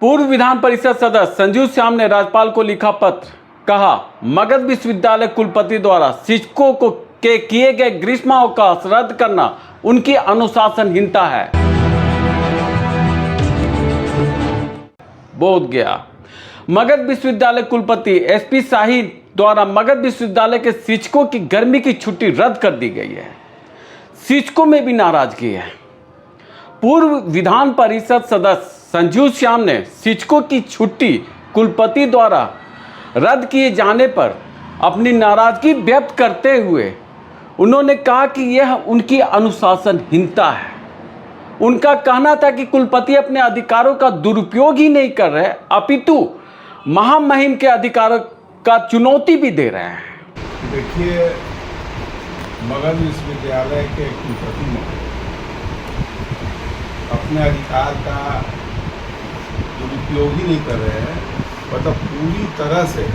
पूर्व विधान परिषद सदस्य संजू श्याम ने राज्यपाल को लिखा पत्र, कहा मगध विश्वविद्यालय कुलपति द्वारा शिक्षकों को के किए गए ग्रीष्मावकाश रद्द करना उनकी अनुशासनहीनता है। बोध गया। मगध विश्वविद्यालय कुलपति एसपी शाही द्वारा मगध विश्वविद्यालय के शिक्षकों की गर्मी की छुट्टी रद्द कर दी गई है। शिक्षकों में भी नाराजगी है। पूर्व विधान परिषद सदस्य संजू श्याम ने शिक्षकों की छुट्टी कुलपति द्वारा रद्द किए जाने पर अपनी नाराजगी व्यक्त करते हुए उन्होंने कहा कि यह उनकी अनुशासनहीनता है। उनका कहना था कि कुलपति अपने अधिकारों का दुरुपयोग ही नहीं कर रहे, अपितु महामहिम के अधिकारों का चुनौती भी दे रहे हैं। देखिए, मगध विश्वविद्यालय के कुलपति अपने अधिकार का दुरुपयोग ही नहीं कर रहे हैं, मतलब पूरी तरह से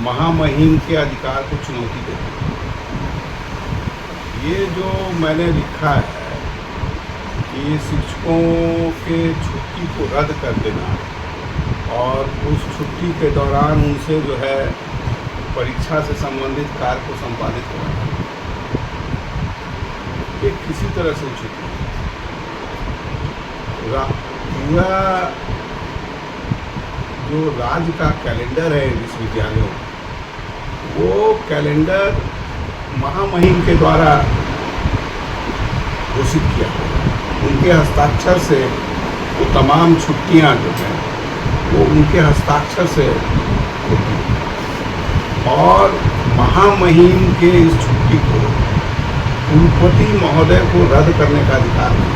महामहिम के अधिकार को चुनौती दे रहे हैं। ये जो मैंने लिखा है कि शिक्षकों के छुट्टी को रद्द कर देना और उस छुट्टी के दौरान उनसे जो है परीक्षा से संबंधित कार्य को संपादित करना, ये किसी तरह से उचित नहीं। पूरा जो राज्य का कैलेंडर है विश्वविद्यालयों, वो कैलेंडर महामहिम के द्वारा घोषित किया। उनके हस्ताक्षर से वो तमाम छुट्टियां जो हैं वो उनके हस्ताक्षर से होती हैं और महामहिम के इस छुट्टी को कुलपति महोदय को रद्द करने का अधिकार नहीं,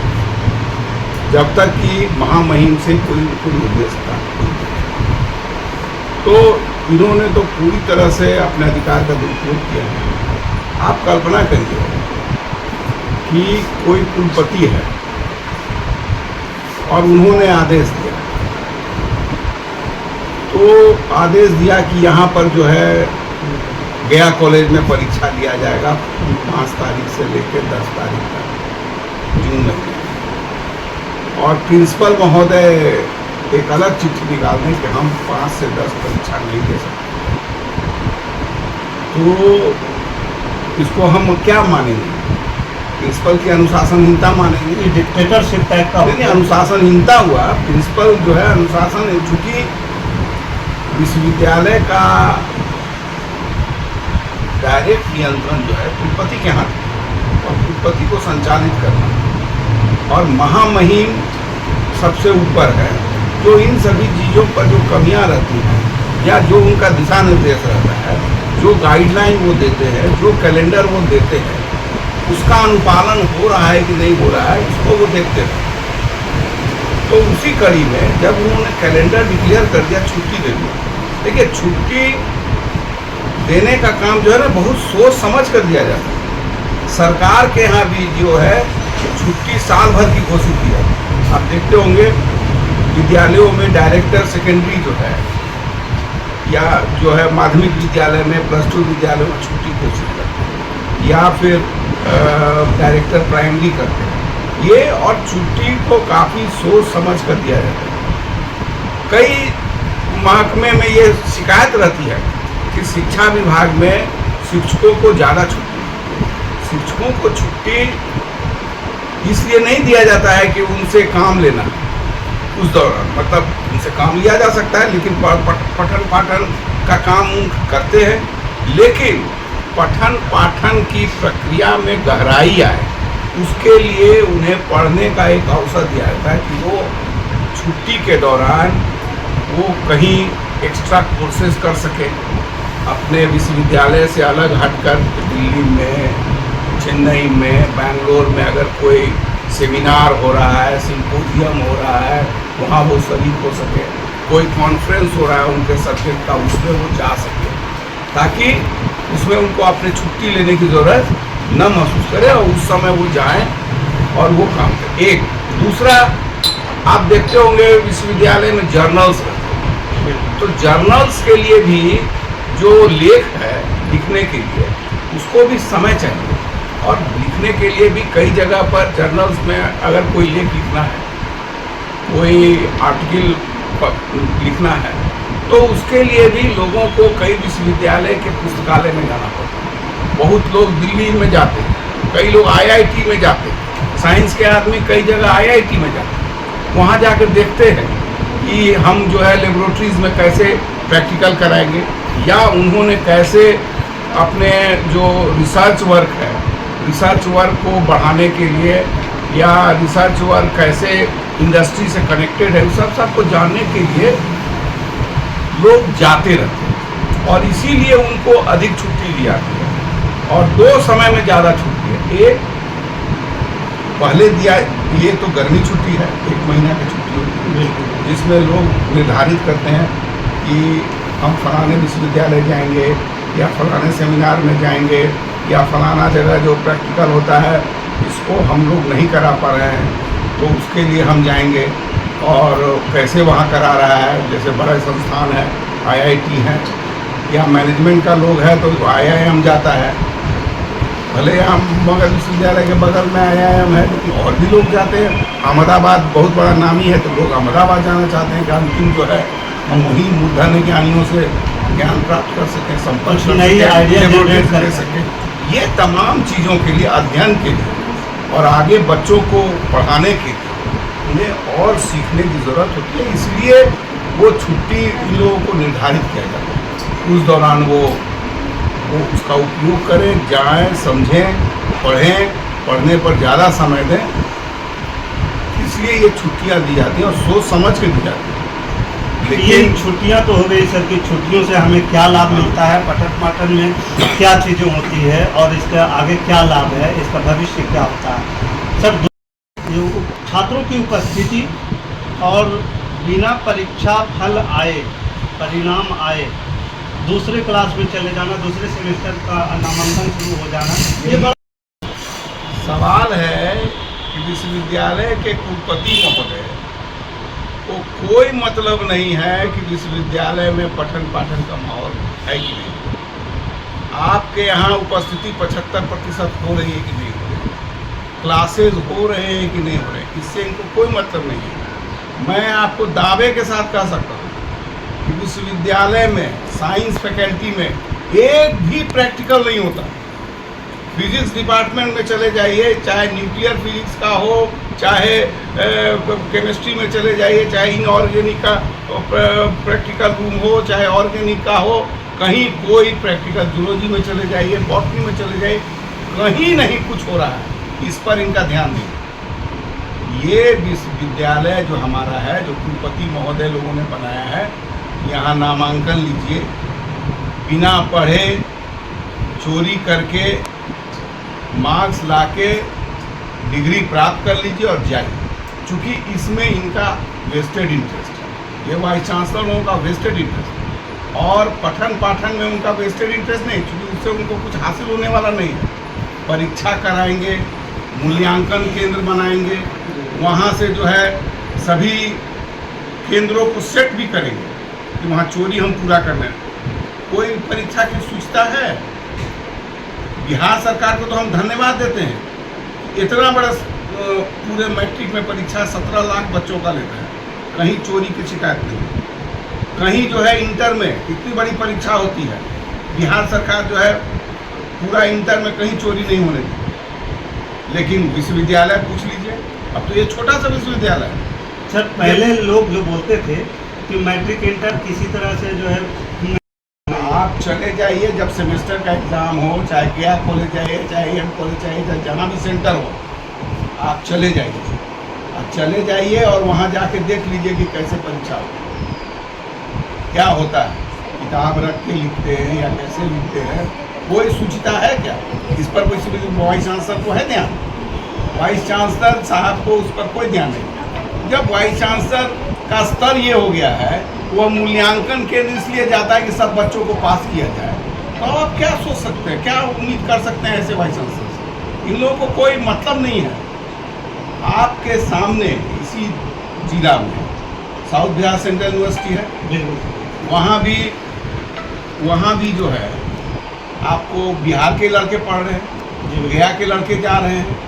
जब तक कि महामहिम से कोई निर्देश था। तो इन्होंने तो पूरी तरह से अपने अधिकार का दुरुपयोग किया है। आप कल्पना करिए कि कोई कुलपति है और उन्होंने आदेश दिया, तो आदेश दिया कि यहाँ पर जो है गया कॉलेज में परीक्षा लिया जाएगा 5 तारीख से लेकर 10 तारीख तक जून में, और प्रिंसिपल महोदय एक अलग चिट्ठी निकाल दें कि हम 5 से 10 परीक्षा नहीं दे सकते। तो इसको हम क्या मानेंगे? प्रिंसिपल की अनुशासनहीनता मानेंगे? ये डिक्टेटरशिप टाइप का नहीं, अनुशासनहीनता हुआ। प्रिंसिपल जो है अनुशासन, चूंकि विश्वविद्यालय का डायरेक्ट नियंत्रण जो है कुलपति के हाथ में, और कुलपति को संचालित करना, और महामहिम सबसे ऊपर है, जो इन सभी चीज़ों पर जो कमियां रहती हैं या जो उनका दिशा निर्देश रहता है, जो गाइडलाइन वो देते हैं, जो कैलेंडर वो देते हैं, उसका अनुपालन हो रहा है कि नहीं हो रहा है, उसको वो देखते हैं। तो उसी कड़ी में जब उन्होंने कैलेंडर डिक्लेयर कर दिया, छुट्टी दे दी। देखिए, छुट्टी देने का काम जो है ना बहुत सोच समझ कर दिया जाता है। सरकार के यहाँ भी जो है छुट्टी साल भर की घोषित की जाती है। आप देखते होंगे विद्यालयों में डायरेक्टर सेकेंडरी जो है, या जो है माध्यमिक विद्यालय में, +2 विद्यालयों में छुट्टी घोषित करते हैं, या फिर डायरेक्टर प्राइमरी करते हैं ये, और छुट्टी को काफ़ी सोच समझ कर दिया जाता है। कई महकमे में ये शिकायत रहती है कि शिक्षा विभाग में शिक्षकों को ज़्यादा छुट्टी, शिक्षकों को छुट्टी इसलिए नहीं दिया जाता है कि उनसे काम लेना उस दौरान, मतलब उनसे काम लिया जा सकता है, लेकिन पठन पाठन का काम करते हैं, लेकिन पठन पाठन की प्रक्रिया में गहराई आए उसके लिए उन्हें पढ़ने का एक अवसर दिया जाता है कि वो छुट्टी के दौरान वो कहीं एक्स्ट्रा कोर्सेज कर सके, अपने विश्वविद्यालय से अलग हटकर दिल्ली में, चेन्नई में, बैंगलोर में अगर कोई सेमिनार हो रहा है, सिंपोजियम हो रहा है, वहाँ वो शरीक हो सके, कोई कॉन्फ्रेंस हो रहा है उनके सब्जेक्ट का, उसमें वो जा सके, ताकि उसमें उनको अपने छुट्टी लेने की ज़रूरत न महसूस करे और उस समय वो जाएं और वो काम करें। एक दूसरा, आप देखते होंगे विश्वविद्यालय में जर्नल्स रहते हैं, तो जर्नल्स के लिए भी जो लेख है लिखने के लिए उसको भी समय चाहिए, और लिखने के लिए भी कई जगह पर जर्नल्स में अगर कोई लेख लिखना है, कोई आर्टिकल लिखना है, तो उसके लिए भी लोगों को कई विश्वविद्यालय के पुस्तकालय में जाना पड़ता है। बहुत लोग दिल्ली में जाते हैं, कई लोग IIT में जाते हैं, साइंस के आदमी कई जगह IIT में जाते हैं। वहाँ जाकर देखते हैं कि हम जो है लेबोरेटरीज में कैसे प्रैक्टिकल कराएंगे, या उन्होंने कैसे अपने जो रिसर्च वर्क है, रिसर्च वर्क को बढ़ाने के लिए, या रिसर्च वर्क कैसे इंडस्ट्री से कनेक्टेड है, उस सबको जानने के लिए लोग जाते रहते हैं। और इसीलिए उनको अधिक छुट्टी दी जाती है। और 2 समय में ज़्यादा छुट्टी है। एक पहले दिया, ये तो गर्मी छुट्टी है, 1 महीना की छुट्टी होती है, जिसमें लोग निर्धारित करते हैं कि हम फलाने विश्वविद्यालय जाएंगे, या फलाने सेमिनार में जाएंगे, या फलाना जगह जो प्रैक्टिकल होता है इसको हम लोग नहीं करा पा रहे हैं, तो उसके लिए हम जाएंगे। और कैसे वहाँ करा रहा है, जैसे बड़े संस्थान है, IIT है, या मैनेजमेंट का लोग है तो IIM जाता है। भले हम मगध विश्वविद्यालय के बगल में IIM है, लेकिन और भी लोग जाते हैं। अहमदाबाद बहुत बड़ा नामी है, तो लोग अहमदाबाद जाना चाहते हैं कि अंतिम जो है हम वहीं मूर्धन्य ज्ञानियों से ज्ञान प्राप्त कर सकें, संपर्क कर सकें। ये तमाम चीज़ों के लिए, अध्ययन के लिए और आगे बच्चों को पढ़ाने के लिए उन्हें और सीखने की ज़रूरत होती है। इसलिए वो छुट्टी इन लोगों को निर्धारित किया जाता है। उस दौरान वो उसका उपयोग करें, जाएं, समझें, पढ़ें, पढ़ने पर ज़्यादा समय दें। इसलिए ये छुट्टियां दी जाती हैं और सोच समझ के दी जाती हैं। लेकिन छुट्टियां तो हो गई सर, की छुट्टियों से हमें क्या लाभ मिलता है, पठन पाठन में क्या चीज़ें होती है और इसका आगे क्या लाभ है, इसका भविष्य क्या होता है सर? छात्रों की उपस्थिति और बिना परीक्षा फल आए, परिणाम आए, दूसरे क्लास में चले जाना, दूसरे सेमेस्टर का नामांकन शुरू हो जाना, ये बड़ा सवाल है कि विश्वविद्यालय के कुलपति महोदय को कोई मतलब नहीं है कि विश्वविद्यालय में पठन पाठन का माहौल है कि नहीं। आपके यहाँ उपस्थिति 75% हो रही है कि नहीं हो रही, क्लासेज हो रहे हैं कि नहीं हो रहे, इससे इनको कोई मतलब नहीं है। मैं आपको दावे के साथ कह सकता हूँ कि विश्वविद्यालय में साइंस फैकल्टी में एक भी प्रैक्टिकल नहीं होता। फिजिक्स डिपार्टमेंट में चले जाइए, चाहे न्यूक्लियर फिजिक्स का हो, चाहे केमिस्ट्री में चले जाइए, चाहे इनऑर्गेनिक का प्रैक्टिकल रूम हो, चाहे ऑर्गेनिक का हो, कहीं कोई प्रैक्टिकल, जूलॉजी में चले जाइए, बॉटनी में चले जाइए, कहीं नहीं कुछ हो रहा है। इस पर इनका ध्यान नहीं। ये विश्वविद्यालय जो हमारा है, जो कुलपति महोदय लोगों ने बनाया है, यहाँ नामांकन लीजिए, बिना पढ़े चोरी करके मार्क्स लाके डिग्री प्राप्त कर लीजिए और जाइए। चूँकि इसमें इनका वेस्टेड इंटरेस्ट है, ये वाइस चांसलर लोगों का वेस्टेड इंटरेस्ट है, और पठन पाठन में उनका वेस्टेड इंटरेस्ट नहीं, क्योंकि उससे उनको कुछ हासिल होने वाला नहीं है। परीक्षा कराएंगे, मूल्यांकन केंद्र बनाएंगे, वहाँ से जो है सभी केंद्रों को सेट भी करेंगे कि वहाँ चोरी हम पूरा करने। कोई परीक्षा की सूचना है? बिहार सरकार को तो हम धन्यवाद देते हैं, इतना बड़ा पूरे मैट्रिक में परीक्षा 17 लाख बच्चों का लेता है, कहीं चोरी की शिकायत नहीं। कहीं जो है इंटर में इतनी बड़ी परीक्षा होती है, बिहार सरकार जो है पूरा इंटर में कहीं चोरी नहीं होने दी। लेकिन विश्वविद्यालय पूछ लीजिए, अब तो ये छोटा सा विश्वविद्यालय है सर। पहले लोग जो बोलते थे कि मैट्रिक इंटर किसी तरह से जो है, आप चले जाइए जब सेमेस्टर का एग्ज़ाम हो, चाहे गया कॉलेज जाइए, चाहे एम कॉलेज जाइए, चाहे जहाँ भी सेंटर हो, आप चले जाइए, आप चले जाइए और वहाँ जाके देख लीजिए कि कैसे परीक्षा हो, क्या होता है। किताब रख के लिखते हैं या कैसे लिखते हैं, कोई सूचना है क्या? इस पर कोई वाइस चांसलर को है ध्यान? वाइस चांसलर साहब को उस पर कोई ध्यान नहीं। जब वाइस चांसलर का स्तर ये हो गया है, वह मूल्यांकन केंद्र इसलिए जाता है कि सब बच्चों को पास किया जाए, तो आप क्या सोच सकते हैं, क्या उम्मीद कर सकते हैं ऐसे वाइस चांसलर से? इन लोगों को कोई मतलब नहीं है। आपके सामने इसी जिला में साउथ बिहार सेंट्रल यूनिवर्सिटी है, वहाँ भी जो है आपको बिहार के लड़के पढ़ रहे हैं, गया के लड़के जा रहे हैं,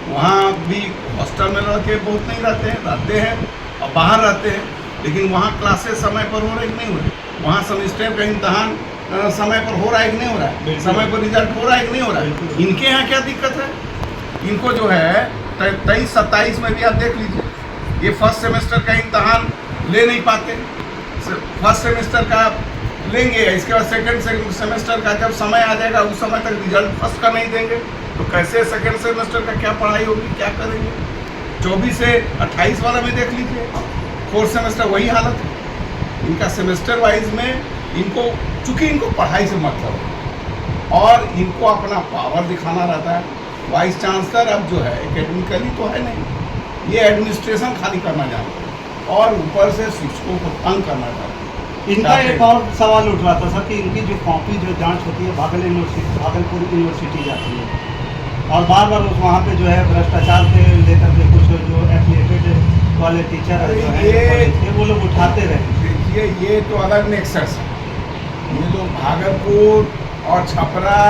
वहाँ भी हॉस्टल में लड़के बहुत नहीं रहते हैं और बाहर रहते हैं। लेकिन वहाँ क्लासेस समय पर हो रहे कि नहीं हो रहे, वहाँ सेमेस्टर का इम्तहान समय पर हो रहा है कि नहीं हो रहा है, बिल्कुल। समय पर रिजल्ट हो रहा है कि नहीं हो रहा है। बिल्कुल। इनके यहाँ क्या दिक्कत है, इनको जो है 23-27 में भी आप देख लीजिए, ये फर्स्ट सेमेस्टर का इम्तहान ले नहीं पाते, फर्स्ट सेमेस्टर का लेंगे, इसके बाद सेकंड सेमेस्टर का जब समय आ जाएगा उस समय तक रिजल्ट फर्स्ट का नहीं देंगे, तो कैसे सेकंड सेमेस्टर का क्या पढ़ाई होगी, क्या करेंगे। 24 से 28 वाला में देख लीजिए, फोर्थ सेमेस्टर वही हालत है। इनका सेमेस्टर वाइज में इनको, चूँकि इनको पढ़ाई से मतलब है और इनको अपना पावर दिखाना रहता है। वाइस चांसलर अब जो है एकेडमिकली तो है नहीं, ये एडमिनिस्ट्रेशन खाली करना जानता है और ऊपर से शिक्षकों को तंग करना चाहता है। इनका एक और सवाल उठ रहा था सर कि इनकी जो कॉपी जो जांच होती है भागलपुर यूनिवर्सिटी जाती है और बार बार वहाँ पे जो है भ्रष्टाचार के लेकर के कुछ जो एफिलिएटेड वाले टीचर जो है वो लोग उठाते रहे। देखिए ये तो अलग नेक्सस है, ये लोग भागलपुर और छपरा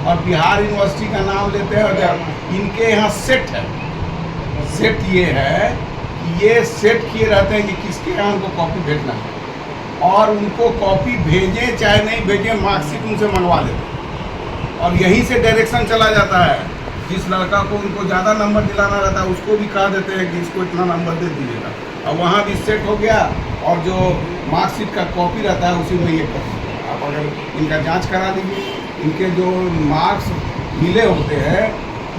और बिहार यूनिवर्सिटी का नाम लेते हैं और इनके यहाँ सेट है। सेट ये है कि ये सेट किए रहते हैं कि किसके यहाँ उनको कॉपी भेजना है और उनको कॉपी भेजें चाहे नहीं भेजें, मार्कशीट उनसे मंगवा लेते हैं और यहीं से डायरेक्शन चला जाता है। जिस लड़का को उनको ज़्यादा नंबर दिलाना रहता है उसको भी कहा देते हैं कि इसको इतना नंबर दे दीजिएगा, और वहाँ भी सेट हो गया और जो मार्कशीट का कॉपी रहता है उसी में ये कर दीजिए। आप अगर इनका जांच करा लीजिए, इनके जो मार्क्स मिले होते हैं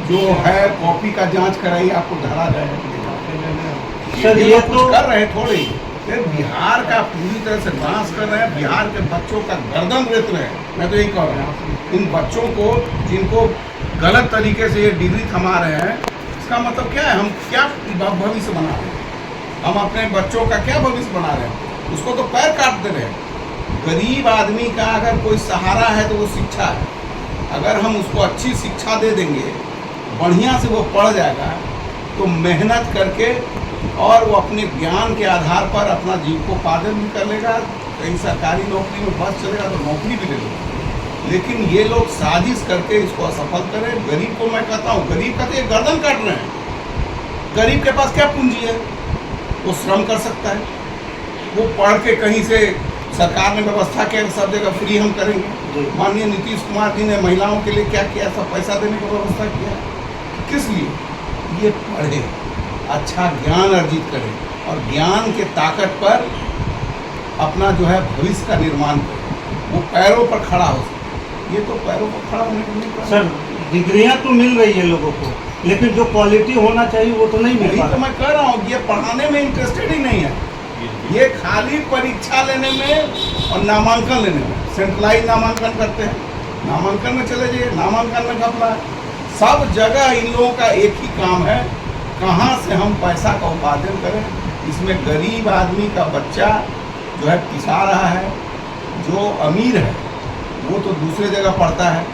जो है कॉपी का जांच कराइए, आपको धरा जाएगा। सर ये तो कर रहे हैं थोड़ी, बिहार का पूरी तरह से नाश कर रहे हैं, बिहार के बच्चों का गर्दन रेत रहे हैं। मैं तो यही कह रहा हूँ, इन बच्चों को जिनको गलत तरीके से ये डिग्री थमा रहे हैं, इसका मतलब क्या है, हम क्या भविष्य बना रहे हैं, हम अपने बच्चों का क्या भविष्य बना रहे हैं, उसको तो पैर काट दे रहे हैं। गरीब आदमी का अगर कोई सहारा है तो वो शिक्षा है। अगर हम उसको अच्छी शिक्षा दे देंगे, बढ़िया से वो पढ़ जाएगा, तो मेहनत करके और वो अपने ज्ञान के आधार पर अपना जीविकोपार्जन भी कर लेगा, कहीं सरकारी नौकरी में बस चलेगा तो नौकरी भी ले लेगा। लेकिन ये लोग साजिश करके इसको असफल करें। गरीब को मैं कहता हूँ, गरीब का तो ये गर्दन काट रहे हैं। गरीब के पास क्या पूंजी है, वो श्रम कर सकता है, वो पढ़ के कहीं से सरकार ने व्यवस्था किया सब जगह फ्री हम करेंगे। माननीय नीतीश कुमार जी ने महिलाओं के लिए क्या किया, सब पैसा देने की व्यवस्था किया। किस लिए? ये पढ़े, अच्छा ज्ञान अर्जित करें और ज्ञान के ताकत पर अपना जो है भविष्य का निर्माण करें, वो पैरों पर खड़ा हो सके। ये तो पैरों पर खड़ा होने के लिए सर डिग्रियां तो मिल रही है लोगों को, लेकिन जो क्वालिटी होना चाहिए वो तो नहीं मिल रहा। तो मैं कह रहा हूँ, ये पढ़ाने में इंटरेस्टेड ही नहीं है, ये खाली परीक्षा लेने में और नामांकन लेने में, सेंट्रलाइज नामांकन करते हैं, नामांकन में चले जाइए, नामांकन में घपला है। सब जगह इन लोगों का एक ही काम है, कहाँ से हम पैसा का उपार्जन करें। इसमें गरीब आदमी का बच्चा जो है पिसा रहा है, जो अमीर है वो तो दूसरे जगह पढ़ता है।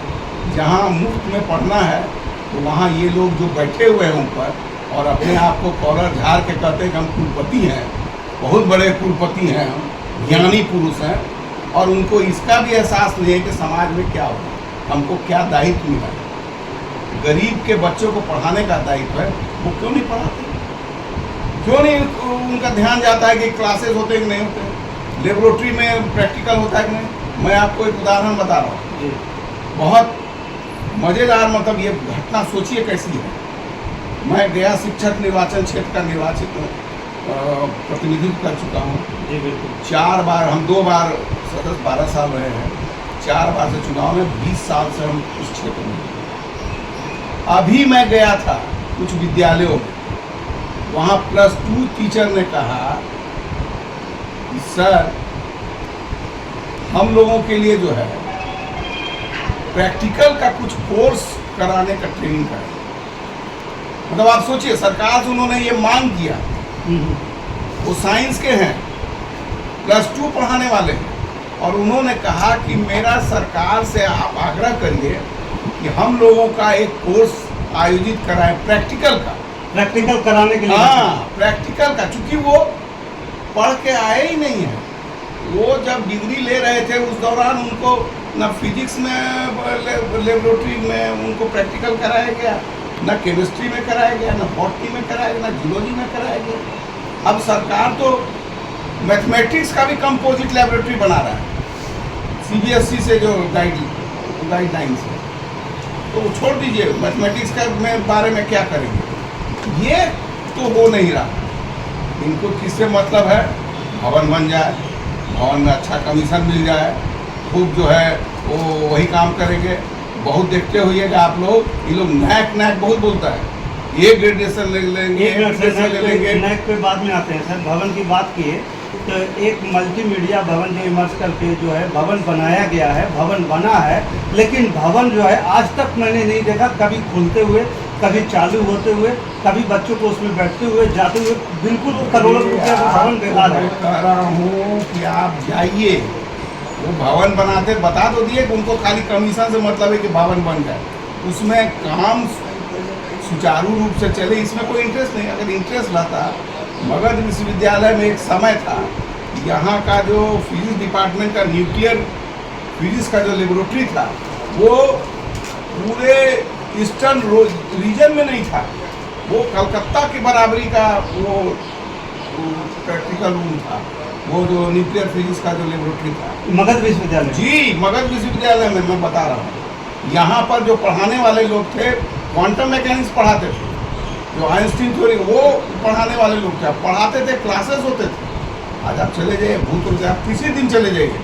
जहाँ मुफ्त में पढ़ना है तो वहाँ ये लोग जो बैठे हुए हैं ऊपर और अपने आप को कॉलर झाड़ के कहते हैं कि हम कुलपति हैं, बहुत बड़े कुलपति हैं, हम ज्ञानी पुरुष हैं, और उनको इसका भी एहसास नहीं है कि समाज में क्या हो, हमको क्या दायित्व मिला है। गरीब के बच्चों को पढ़ाने का दायित्व है, वो क्यों नहीं पढ़ाते? क्यों नहीं उनका ध्यान जाता है कि क्लासेस होते कि नहीं होते, लेबोरेटरी में प्रैक्टिकल होता है कि नहीं? मैं आपको एक उदाहरण बता रहा हूँ, बहुत मज़ेदार, मतलब ये घटना सोचिए कैसी है। मैं गया शिक्षक निर्वाचन क्षेत्र का निर्वाचित प्रतिनिधित्व कर चुका हूँ। जी बिल्कुल। 4 बार, हम 2 बार सदस्य 12 साल रहे हैं, 4 बार से चुनाव में 20 साल से हम उस क्षेत्र में। अभी मैं गया था कुछ विद्यालयों में, वहाँ +2 टीचर ने कहा कि सर हम लोगों के लिए जो है प्रैक्टिकल का कुछ कोर्स कराने का ट्रेनिंग करें। मतलब आप सोचिए, सरकार से उन्होंने ये मांग किया, वो साइंस के हैं, +2 पढ़ाने वाले हैं, और उन्होंने कहा कि मेरा सरकार से आप आग्रह करिए कि हम लोगों का एक कोर्स आयोजित कराएं प्रैक्टिकल का। प्रैक्टिकल कराने के लिए? हाँ, प्रैक्टिकल का, क्योंकि वो पढ़ के आए ही नहीं हैं। वो जब डिग्री ले रहे थे उस दौरान उनको ना फिजिक्स में लेबोरेटरी में उनको प्रैक्टिकल कराया गया, ना केमिस्ट्री में कराया गया, ना बॉटनी में कराया गया, ना जियोलॉजी में कराया गया। अब सरकार तो मैथमेटिक्स का भी कंपोजिट लेबोरेटरी बना रहा है सीबीएसई से जो गाइडलाइंस है, तो वो छोड़ दीजिए, मैथमेटिक्स का में बारे में क्या करेंगे। ये तो हो नहीं रहा। इनको किससे मतलब है, भवन बन जाए, भवन में अच्छा कमीशन मिल जाए, खूब जो है वो वही काम करेंगे। बहुत देखते होइएगा आप लोग, ये लोग नैक बहुत बोलता है, ये ग्रेजुएशन ले लेंगे, नेक पे बाद में आते हैं सर। भवन की बात किए तो एक मल्टीमीडिया भवन जो इमर्ज करके जो है भवन बनाया गया है, भवन बना है, लेकिन भवन जो है आज तक मैंने नहीं देखा कभी खुलते हुए, कभी चालू होते हुए, कभी बच्चों को उसमें बैठते हुए जाते हुए। बिल्कुल करोड़ों रुपये का भवन बेकार है। कह रहा हूँ कि आप जाइए, वो भवन बनाते बता तो दिए कि उनको खाली कमीशन से मतलब है कि भवन बन जाए, उसमें काम सुचारू रूप से चले, इसमें कोई इंटरेस्ट नहीं। अगर इंटरेस्ट रहता, मगध विश्वविद्यालय में एक समय था, यहाँ का जो फिजिक्स डिपार्टमेंट का न्यूक्लियर फिजिक्स का जो लेबोरेटरी था, वो पूरे ईस्टर्न रीजन में नहीं था, वो कलकत्ता की बराबरी का वो प्रैक्टिकल रूम था, वो जो न्यूक्लियर फिजिक्स का जो लेबोरेटरी था मगध विश्वविद्यालय। जी, मगध विश्वविद्यालय में मैं बता रहा हूँ। यहाँ पर जो पढ़ाने वाले लोग थे, क्वांटम मैकेनिक्स पढ़ाते थे, जो आइंस्टीन थ्योरी वो पढ़ाने वाले लोग थे, पढ़ाते थे, क्लासेस होते थे। आज आप चले जाइए भूतपूर्व से, आप किसी दिन चले जाइए,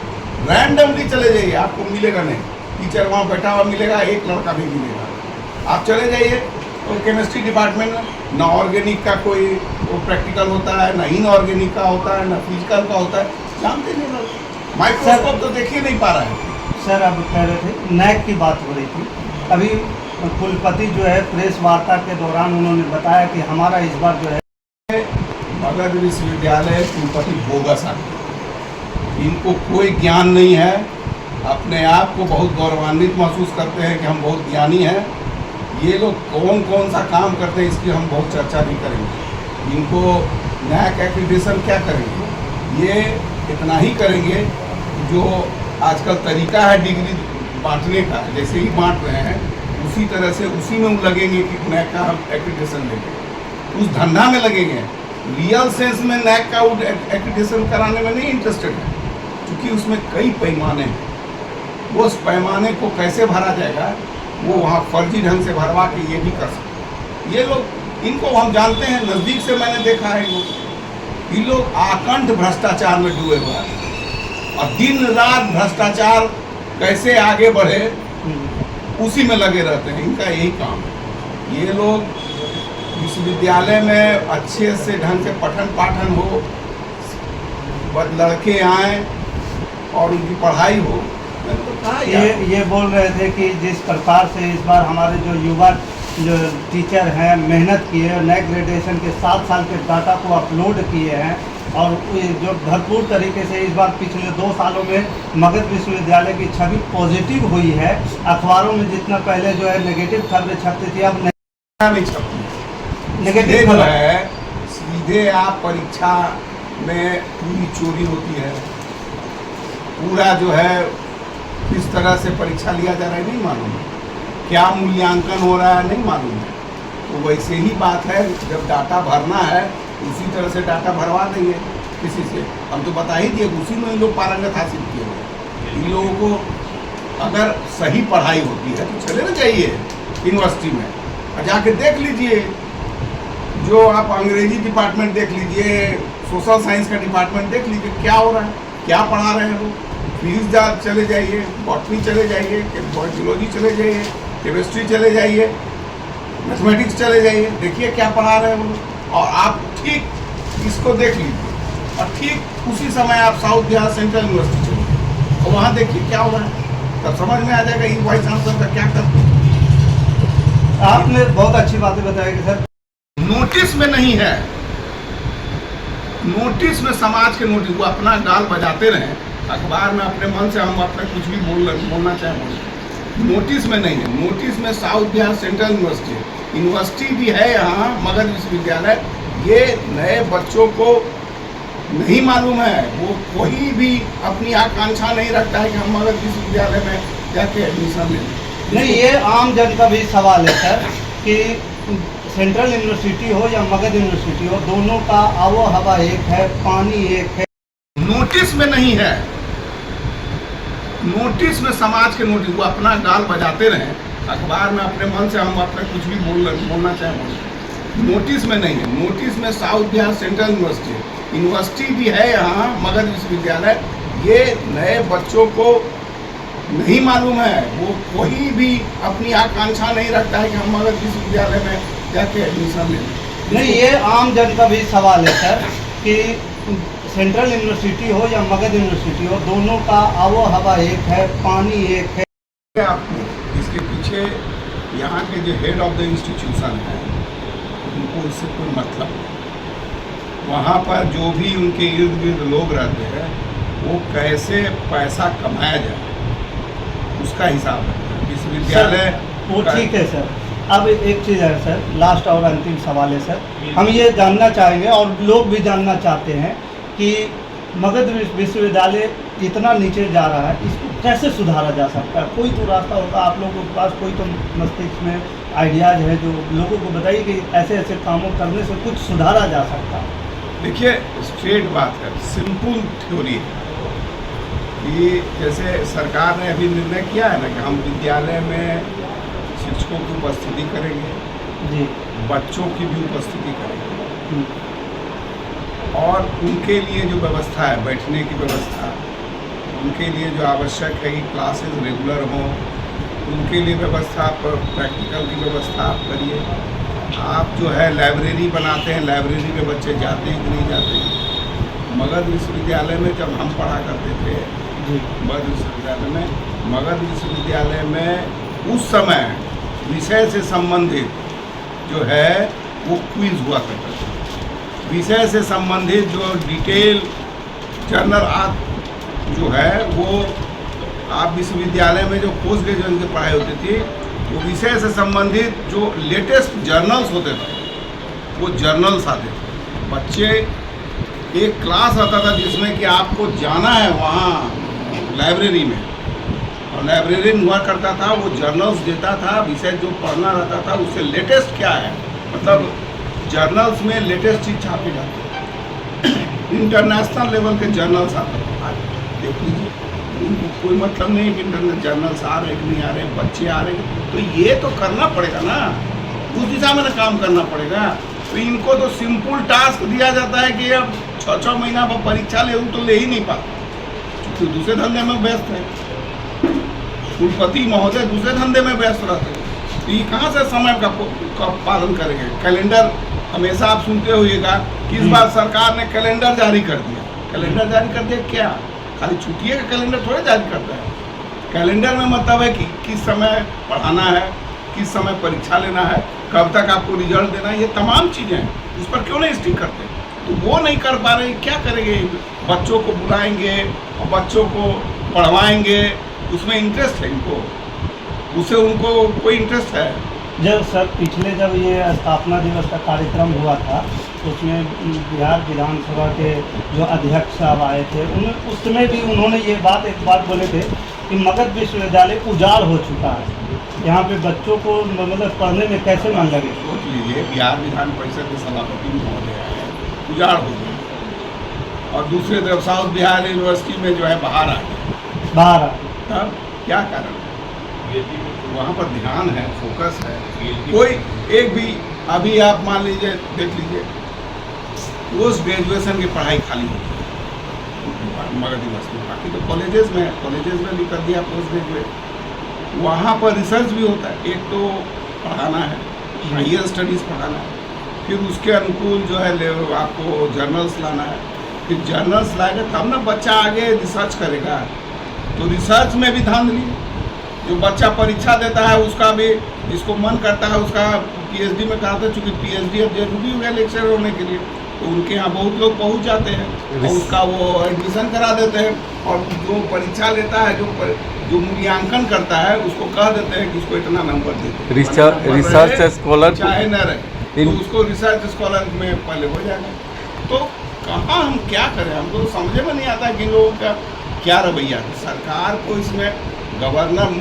रैंडमली चले जाइए, आपको मिलेगा नहीं, टीचर वहाँ बैठा हुआ मिलेगा, एक लड़का भी मिलेगा। आप चले जाइए तो केमिस्ट्री डिपार्टमेंट में ना ऑर्गेनिक का कोई वो प्रैक्टिकल होता है, ना इनऑर्गेनिक का होता है, ना फिजिकल का होता है, जानते नहीं लोग। माइक्रोस्कोप तो देख ही नहीं पा रहा है। सर अब कह रहे थे नैक की बात हो रही थी, अभी कुलपति जो है प्रेस वार्ता के दौरान उन्होंने बताया कि हमारा इस बार जो है मगध विश्वविद्यालय कुलपति बोगस है, इनको कोई ज्ञान नहीं है, अपने आप को बहुत गौरवान्वित महसूस करते हैं कि हम बहुत ज्ञानी हैं। ये लोग कौन कौन सा काम करते हैं इसकी हम बहुत चर्चा नहीं करेंगे। इनको नैक एक्रीडिटेशन क्या करेंगे, ये इतना ही करेंगे जो आजकल तरीका है डिग्री बांटने का, जैसे ही बांट रहे हैं उसी तरह से उसी में लगेंगे कि नैक का हम एक्रीडिटेशन लेंगे, उस धंधा में लगेंगे। रियल सेंस में नैक का एक्रीडिटेशन कराने में नहीं इंटरेस्टेड है, क्योंकि उसमें कई पैमाने हैं, वो उस पैमाने को कैसे भरा जाएगा वो वहाँ फर्जी ढंग से भरवा के ये भी कर सकते। ये लोग, इनको हम जानते हैं, नज़दीक से मैंने देखा है, ये लोग आकंठ भ्रष्टाचार में डूबे हुए हैं और दिन रात भ्रष्टाचार कैसे आगे बढ़े उसी में लगे रहते हैं। इनका यही काम है। ये लोग विश्वविद्यालय में अच्छे से ढंग से पठन पाठन हो, लड़के आए और उनकी पढ़ाई हो। मैंने तो कहा ये बोल रहे थे कि जिस प्रकार से इस बार हमारे जो युवा जो टीचर हैं मेहनत किए, नए ग्रेजुएशन के 7 साल के डाटा को अपलोड किए हैं और जो भरपूर तरीके से इस बार पिछले 2 सालों में मगध विश्वविद्यालय की छवि पॉजिटिव हुई है। अखबारों में जितना पहले जो है नेगेटिव खबरें छपती थी, अब नहीं छपती। नेगेटिव खबर है, सीधे आप परीक्षा में पूरी चोरी होती है, पूरा जो है किस तरह से परीक्षा लिया जा रहा है नहीं मालूम है, क्या मूल्यांकन हो रहा है नहीं मालूम है। तो वैसे ही बात है, जब डाटा भरना है उसी तरह से डाटा भरवा देंगे किसी से। हम तो बता ही दिए, उसी में लोग पारंगत हासिल किए हुए। इन लोगों को अगर सही पढ़ाई होती है तो चले ना चाहिए यूनिवर्सिटी में और जाके देख लीजिए, जो आप अंग्रेजी डिपार्टमेंट देख लीजिए, सोशल साइंस का डिपार्टमेंट देख लीजिए, क्या हो रहा है, क्या पढ़ा रहे हैं वो। फिजिक्स चले जाइए, बॉटनी चले जाइए, बायोलॉजी चले जाइए, केमिस्ट्री चले जाइए, मैथमेटिक्स चले जाइए, देखिए क्या पढ़ा रहे हैं वो। और आप ठीक इसको देख लीजिए और ठीक उसी समय आप साउथ बिहार सेंट्रल यूनिवर्सिटी चलिए और वहाँ देखिए क्या हो रहा है, तब समझ में आ जाएगा ये वाइस चांसलर का क्या करते हैं। आपने बहुत अच्छी बातें बताई कि सर नोटिस में नहीं है, नोटिस में समाज के नोटिस, वो अपना गाल बजाते रहे अखबार में, अपने मन से हम अपने कुछ भी बोलना चाहे बोल, नोटिस में नहीं है। नोटिस में साउथ बिहार सेंट्रल यूनिवर्सिटी भी है यहाँ मगध विश्वविद्यालय। ये नए बच्चों को नहीं मालूम है, वो कोई भी अपनी आकांक्षा नहीं रखता है कि हम मगध विश्वविद्यालय में जाके एडमिशन लें। नहीं, ये आम जन का भी सवाल है सर कि सेंट्रल यूनिवर्सिटी हो या मगध यूनिवर्सिटी हो, दोनों का आबो हवा एक है, पानी एक है। नोटिस में नहीं है, नोटिस में समाज के नोटिस, वो अपना गाल बजाते रहे अखबार में अपने मन से, हम अपने कुछ भी बोलना चाहे बोल, नोटिस में नहीं है। नोटिस में साउथ बिहार सेंट्रल यूनिवर्सिटी भी है यहाँ, मगध विश्वविद्यालय, ये नए बच्चों को नहीं मालूम है। वो कोई भी अपनी आकांक्षा नहीं रखता है कि हम मगध विश्वविद्यालय में जाके एडमिशन लें। नहीं, ये आम जन का भी सवाल है सर कि सेंट्रल यूनिवर्सिटी हो या मगध यूनिवर्सिटी हो, दोनों का आबो हवा एक है, पानी एक है। आपको इसके पीछे यहाँ के जो हेड ऑफ द इंस्टीट्यूशन है उनको इससे कोई मतलब नहीं। वहाँ पर जो भी उनके इर्द गिर्द लोग रहते हैं वो कैसे पैसा कमाया जाए उसका हिसाब है विश्वविद्यालय। वो ठीक है सर। अब एक चीज़ है सर, लास्ट और अंतिम सवाल है सर, हम ये जानना चाहेंगे और लोग भी जानना चाहते हैं कि मगध विश्वविद्यालय इतना नीचे जा रहा है, इसको कैसे सुधारा जा सकता है? कोई तो रास्ता होगा, आप लोगों के पास कोई तो मस्तिष्क में आइडियाज़ है जो लोगों को बताइए कि ऐसे ऐसे कामों करने से कुछ सुधारा जा सकता है। देखिए, स्ट्रेट बात है, सिंपल थ्योरी है। ये जैसे सरकार ने अभी निर्णय किया है ना कि हम विद्यालय में शिक्षकों की उपस्थिति करेंगे जी, बच्चों की भी उपस्थिति करेंगे और उनके लिए जो व्यवस्था है, बैठने की व्यवस्था, उनके लिए जो आवश्यक है कि क्लासेस रेगुलर हों, उनके लिए व्यवस्था, प्रैक्टिकल की व्यवस्था आप करिए। आप जो है लाइब्रेरी बनाते हैं, लाइब्रेरी में बच्चे जाते हैं कि नहीं जाते हैं। मगध विश्वविद्यालय में जब हम पढ़ा करते थे मगध विश्वविद्यालय में उस समय विषय से संबंधित जो है वो क्विज हुआ करता था। विषय से संबंधित जो डिटेल जर्नल जो है वो आप विश्वविद्यालय में जो पोस्ट ग्रेजुएशन की पढ़ाई होती थी वो विषय से संबंधित जो लेटेस्ट जर्नल्स होते थे वो जर्नल्स आते थे। बच्चे एक क्लास आता था जिसमें कि आपको जाना है वहाँ लाइब्रेरी में, और लाइब्रेरियन हुआ करता था, वो जर्नल्स देता था, विषय जो पढ़ना रहता था उससे लेटेस्ट क्या है, मतलब जर्नल्स में लेटेस्ट चीज़ छापी जाती है। इंटरनेशनल लेवल के जर्नल्स आते हैं, देख लीजिए, उनको कोई मतलब नहीं कि इंटरनेट जर्नल्स आ रहे कि नहीं आ रहे, बच्चे आ रहे, तो ये तो करना पड़ेगा ना, उस दिशा में ना काम करना पड़ेगा। तो इनको तो सिंपल टास्क दिया जाता है कि अब 6-6 महीना पर परीक्षा ले तो ले ही नहीं पाते, क्योंकि दूसरे धंधे में व्यस्त है। कुलपति महोदय दूसरे धंधे में व्यस्त रहते हैं, तो ये कहाँ से समय का पालन करेंगे? कैलेंडर हमेशा आप सुनते होइएगा कि इस बार सरकार ने कैलेंडर जारी कर दिया। कैलेंडर जारी कर दिया क्या? खाली छुट्टियों का कैलेंडर थोड़े जारी करता है। कैलेंडर में मतलब है कि किस समय पढ़ाना है, किस समय परीक्षा लेना है, कब तक आपको रिजल्ट देना है, ये तमाम चीज़ें हैं, उस पर क्यों नहीं स्टिक करते? तो वो नहीं कर पा रहे, क्या करेंगे? बच्चों को बुलाएंगे और बच्चों को पढ़वाएंगे, उसमें इंटरेस्ट है इनको, उसे उनको कोई इंटरेस्ट है? जब सर पिछले जब ये स्थापना दिवस का कार्यक्रम हुआ था तो उसमें बिहार विधानसभा के जो अध्यक्ष साहब आए थे, उस समय भी उन्होंने ये एक बात बोले थे कि मगध विश्वविद्यालय उजाड़ हो चुका है, यहाँ पे बच्चों को मतलब पढ़ने में कैसे मन लगे। सोच लीजिए, बिहार विधान परिषद के सभापति महोदय उजाड़ हो गए और दूसरे तरफ साउथ बिहार यूनिवर्सिटी में जो है बाहर आ गए, तब क्या कारण? वहाँ पर ध्यान है, फोकस है, कोई एक भी, अभी आप मान लीजिए, देख लीजिए, पोस्ट ग्रेजुएशन की पढ़ाई खाली होती है मगध यूनिवर्सिटी में, बाकी तो कॉलेजेस में भी कर दिया पोस्ट ग्रेजुएट। वहाँ पर रिसर्च भी होता है, एक तो पढ़ाना है, हायर स्टडीज़ पढ़ाना है, फिर उसके अनुकूल जो है आपको जर्नल्स लाना है, फिर जर्नल्स लाएगा तब ना बच्चा आगे रिसर्च करेगा। तो रिसर्च में भी धांधली, जो बच्चा परीक्षा देता है उसका भी, जिसको मन करता है उसका पीएचडी में कराते हैं, चूँकि पीएचडी अब जरूरी हो गया लेक्चर होने के लिए, तो उनके यहाँ बहुत लोग पहुँच जाते हैं और उसका वो एडमिशन करा देते हैं, और जो परीक्षा लेता है, जो मूल्यांकन करता है, उसको कह देते हैं कि उसको इतना नंबर देते हैं, रिसर्च स्कॉलर चाहे न रहे, तो उसको रिसर्च स्कॉलर में पहले हो जाएगा। तो कहाँ हम क्या करें? हमको तो समझ में नहीं आता कि लोगों का क्या रवैया है। सरकार को इसमें गवर्नर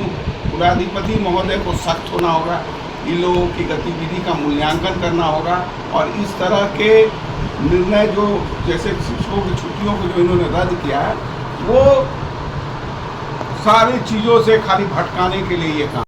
कुलाधिपति महोदय को सख्त होना होगा, इन लोगों की गतिविधि का मूल्यांकन करना होगा और इस तरह के निर्णय जो जैसे शिक्षकों की छुट्टियों को जो इन्होंने रद्द किया है वो सारी चीज़ों से खाली भटकाने के लिए ये काम